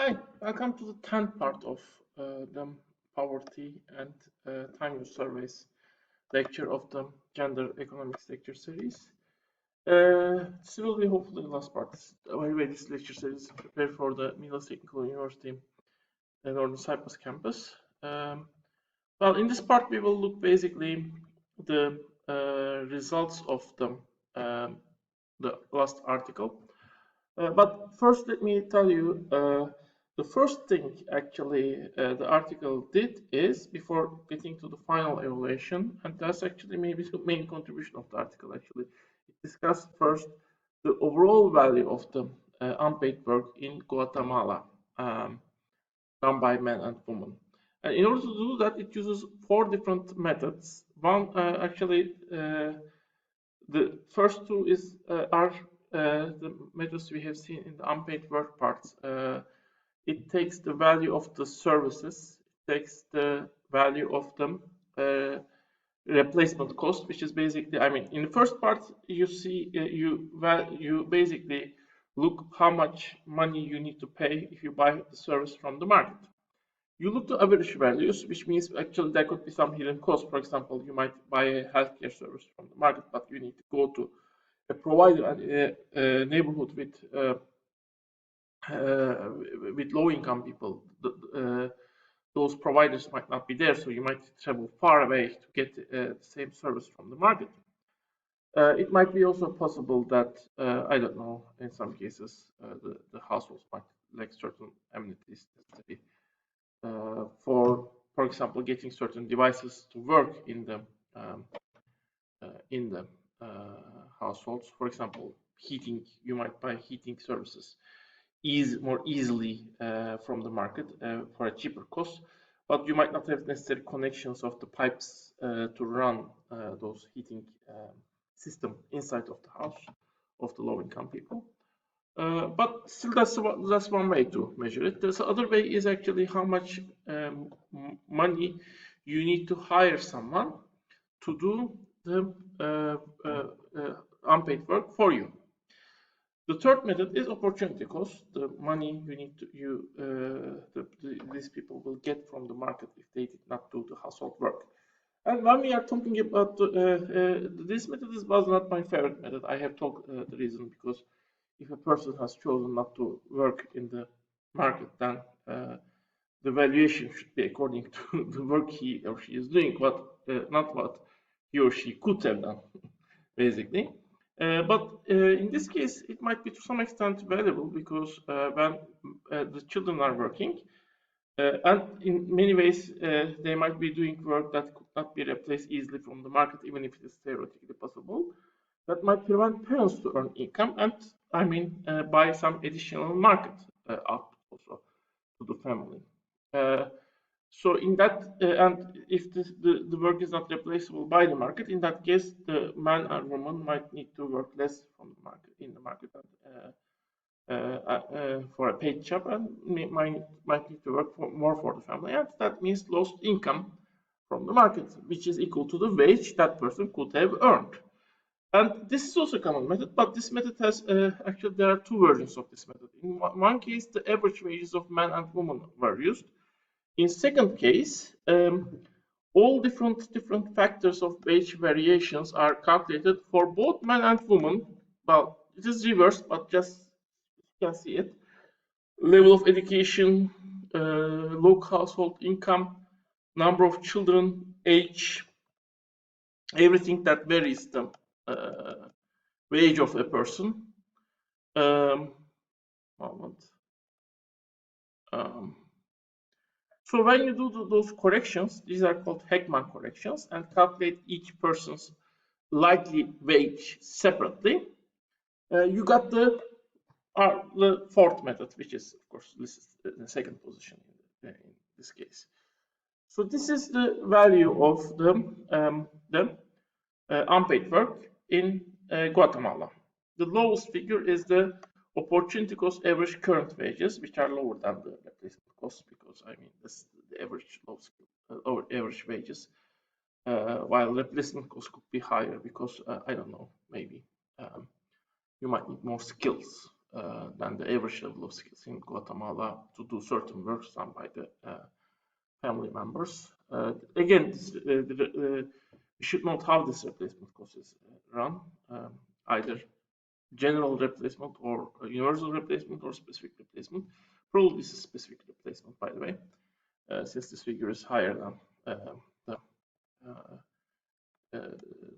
Hi, welcome to the 10th part of the Poverty and Time Use Surveys lecture of the Gender Economics lecture series. This will be hopefully the last part. Anyway, this lecture series is prepared for the Milas Technical University Northern Cyprus campus. Well, in this part, we will look basically the results of the last article. But first, let me tell you the first thing actually the article did is, before getting to the final evaluation, and that's actually maybe the main contribution of the article actually, it discussed first the overall value of the unpaid work in Guatemala, done by men and women. And in order to do that, it uses 4 different methods. One, the first two are the methods we have seen in the unpaid work parts. It takes the value of the services, it takes the value of the replacement cost, which is basically, I mean, in the first part, you see, you basically look how much money you need to pay if you buy the service from the market. You look to average values, which means actually there could be some hidden costs. For example, you might buy a healthcare service from the market, but you need to go to a provider and a neighborhood with low-income people. Those providers might not be there, so you might travel far away to get the same service from the market. It might be also possible that I don't know. In some cases, the households might lack certain amenities necessary for example, getting certain devices to work in the households. For example, heating. You might buy heating services more easily from the market for a cheaper cost, but you might not have necessary connections of the pipes to run those heating system inside of the house of the low-income people. But still, that's one way to measure it. The other way is actually how much money you need to hire someone to do the unpaid work for you. The third method is opportunity cost, the money you need to these people will get from the market if they did not do the household work. And when we are talking about this method, was not my favorite method. I have talked the reason because if a person has chosen not to work in the market, then the valuation should be according to the work he or she is doing, not what he or she could have done, basically. But in this case, it might be to some extent valuable because when the children are working, and in many ways, they might be doing work that could not be replaced easily from the market, even if it is theoretically possible. That might prevent parents to earn income and, I mean, buy some additional market output also to the family. So in that, and if the work is not replaceable by the market, in that case, the man or woman might need to work less from the market in the market for a paid job, and might need to work more for the family, and that means lost income from the market, which is equal to the wage that person could have earned. And this is also a common method, but this method has actually there are 2 versions of this method. In one case, the average wages of men and women were used. In second case, all different factors of wage variations are calculated for both men and women. Well, it is reversed, but just you can see it. Level of education, local household income, number of children, age, everything that varies the wage of a person. Moment. So when you do those corrections, these are called Heckman corrections, and calculate each person's likely wage separately, you got the fourth method, which is, of course, this is the second position in this case. So this is the value of the unpaid work in Guatemala. The lowest figure is the opportunity cost average current wages, which are lower than the replacement cost, because I mean this the average lower average wages, while replacement cost could be higher because I don't know, maybe you might need more skills than the average level of skills in Guatemala to do certain works done by the family members. Again, we should note how this replacement cost is run, either general replacement or universal replacement or specific replacement. Probably this is specific replacement, by the way, since this figure is higher than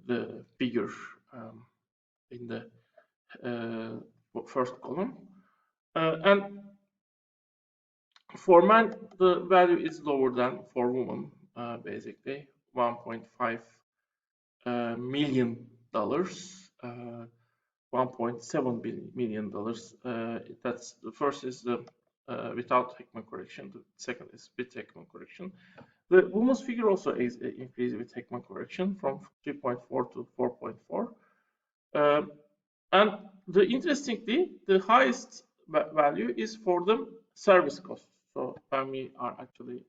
the figure in the first column. And for men, the value is lower than for women, basically $1.5 million, $1.7 million. That's the first is the without Heckman correction. The second is with Heckman correction. The women's figure also is increased with Heckman correction from 3.4 to 4.4. And interestingly, the highest value is for the service cost. So when we are actually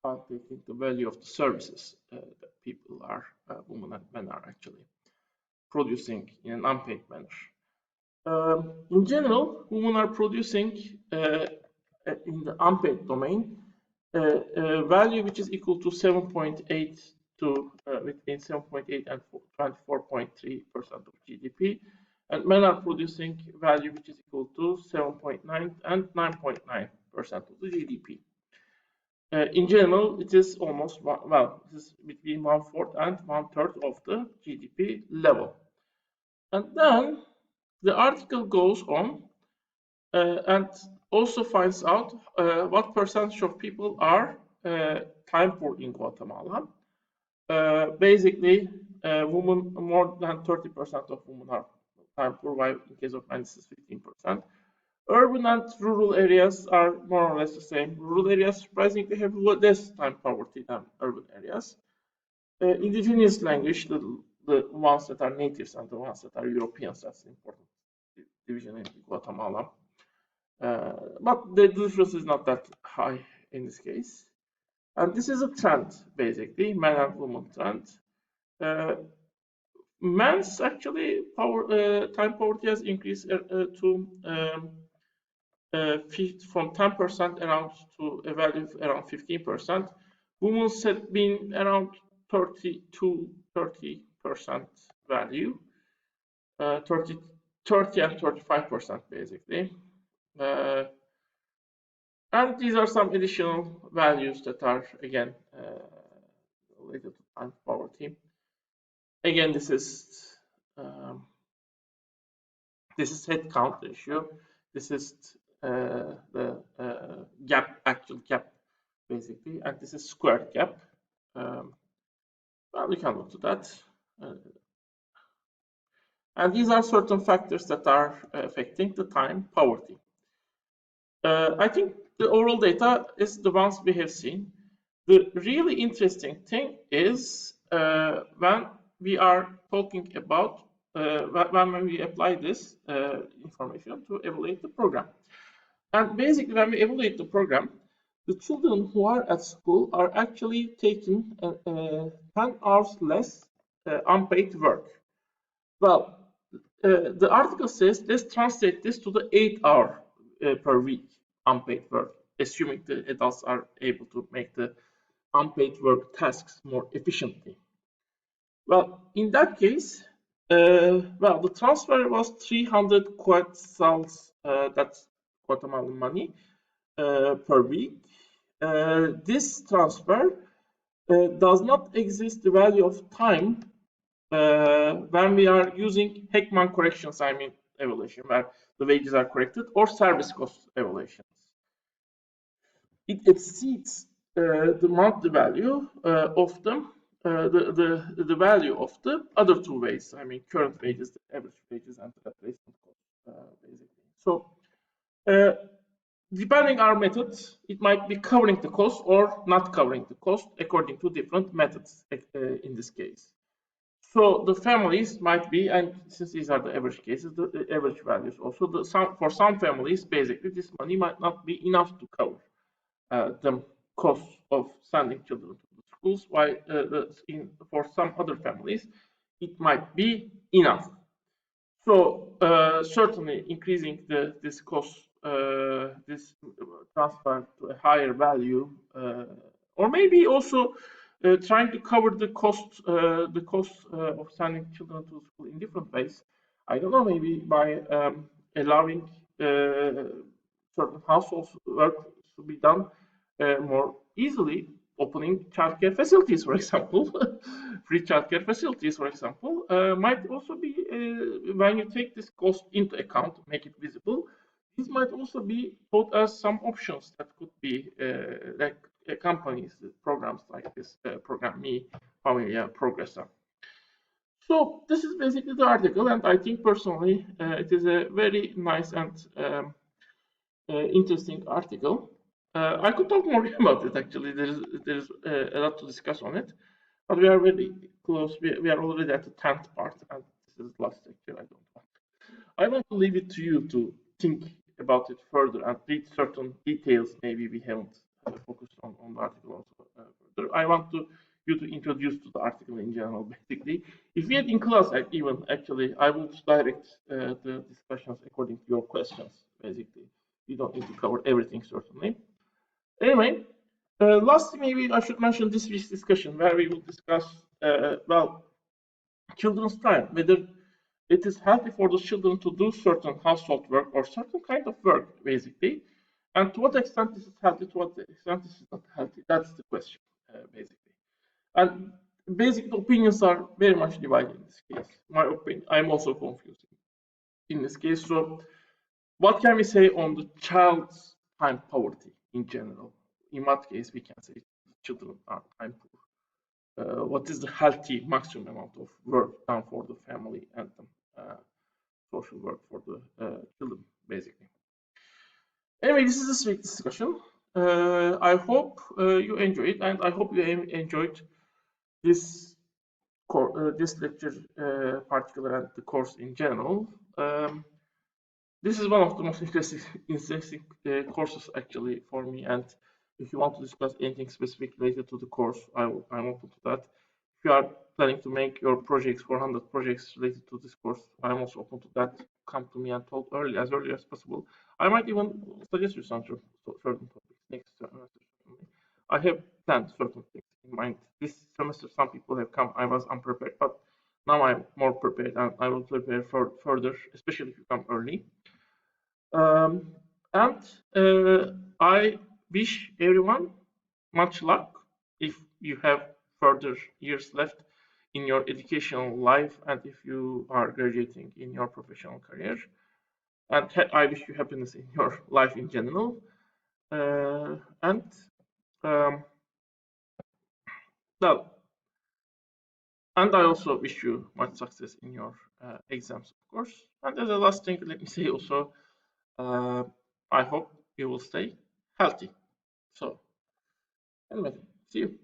calculating the value of the services that people are, women and men are actually producing in an unpaid manner. In general, women are producing in the unpaid domain value which is equal to 7.8 to between 7.8 and 24.3% of GDP, and men are producing value which is equal to 7.9 and 9.9% of the GDP. In general, it is almost, well, it is between 1/4 and 1/3 of the GDP level. And then the article goes on and also finds out what percentage of people are time poor in Guatemala. Basically, women, more than 30% of women are time poor, while in case of men, this is 15%. Urban and rural areas are more or less the same. Rural areas surprisingly have less time poverty than urban areas. Indigenous language, the ones that are natives and the ones that are Europeans, that's an important division in Guatemala. But the difference is not that high in this case. And this is a trend, basically, man and woman trend. Men's actually time poverty has increased to from 10% around to a value of around 15%. Women's had been around 30% value, 30 and 35% basically. And these are some additional values that are again related to time poverty. Again, this is head count ratio. This is the gap, actual gap, basically, and this is squared gap. Well, we can look to that. And these are certain factors that are affecting the time poverty. I think the overall data is the ones we have seen. The really interesting thing is when we are talking about when we apply this information to evaluate the program. And basically, when we evaluate the program, the children who are at school are actually taking 10 hours less unpaid work. Well, the article says, let's translate this to the 8-hour per week unpaid work, assuming the adults are able to make the unpaid work tasks more efficiently. Well, in that case, well, the transfer was 300 quetzals, that's Guatemalan money, per week. This transfer does not exist the value of time when we are using Heckman corrections, I mean evaluation, where the wages are corrected, or service cost evaluations. It exceeds the monthly value of them. The value of the other two ways, I mean current wages, the average wages, and the replacement cost, basically. So, depending on our methods, it might be covering the cost or not covering the cost according to different methods in this case. So the families might be, and since these are the average cases, the average values also, for some families, basically, this money might not be enough to cover the cost of sending children to the schools, while for some other families, it might be enough. So certainly increasing this cost, this transfer to a higher value, or maybe also trying to cover the cost of sending children to school in different ways. I don't know, maybe by allowing certain households work to be done more easily, opening childcare facilities, for example, free childcare facilities, for example, might also be, when you take this cost into account, make it visible, these might also be thought as some options that could be like companies, programs like this program, Mi Familia Progressa. So this is basically the article, and I think personally it is a very nice and interesting article. I could talk more about it actually. There is a lot to discuss on it, but we are very close. We are already at the 10th part, and this is the last lecture. I want to leave it to you to think about it further and read certain details. Maybe we haven't focused on the article also further. I want you to introduce to the article in general. Basically, if we had in class, even actually, I would direct the discussions according to your questions. Basically, you don't need to cover everything certainly. Anyway, lastly, maybe I should mention this week's discussion where we will discuss well, children's time, whether it is healthy for the children to do certain household work or certain kind of work, basically, and to what extent this is healthy, to what extent this is not healthy. That's the question, basically. And basic opinions are very much divided in this case. My opinion, I'm also confused in this case. So, what can we say on the child's time poverty in general? In what case we can say children are time poor? What is the healthy maximum amount of work done for the family and social work for the children, basically? Anyway, this is this week's discussion. I hope you enjoyed it, and I hope you enjoyed this this lecture, particular, and the course in general. This is one of the most interesting courses actually for me, and if you want to discuss anything specific related to the course, I'm open to that. If you are planning to make your projects, 400 projects related to this course, I'm also open to that. Come to me and talk as early as possible. I might even suggest you some certain topics next semester. I have planned certain things in mind. This semester, some people have come. I was unprepared, but now I'm more prepared, and I will prepare further, especially if you come early. And I wish everyone much luck if you have further years left in your educational life and if you are graduating in your professional career. And I wish you happiness in your life in general. And well, and I also wish you much success in your exams, of course. And as a last thing, let me say also, I hope you will stay healthy. So, anyway, see you.